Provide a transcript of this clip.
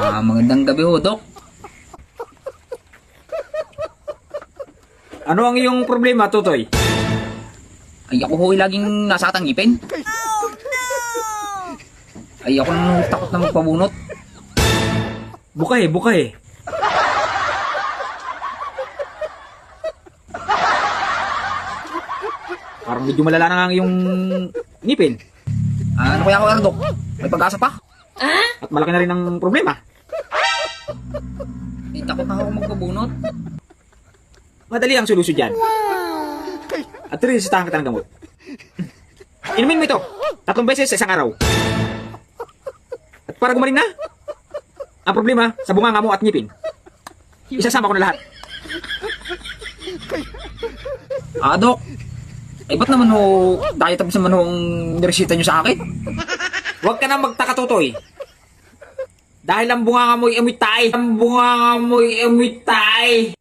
Magandang gabi ho, Dok. Ano ang iyong problema, Tutoy? Ay, ako ho ay laging nasakatang ngipin. Ay, ako nang takot na magpabunot. Bukay. Parang medyo malala na nga ang iyong ngipin. Ano kaya ako, Dok? May pag-asa pa? At malaki na rin ang problema. Ay, takot na ako magpabunot. Madali ang solusyon dyan. At resetahan kita ng gamot. Inumin mo ito 3 beses sa isang araw. At para gumaling na, ang problema sa bunganga mo at ngipin, isasama ko na lahat. Dok. Ay, ba't naman ho, tayo tapos naman ho ang niresita nyo sa akin? Huwag ka na magtaka, Tutoy. Dahil ang bunganga mo'y amoy tay. Ang bunganga mo'y amoy tay.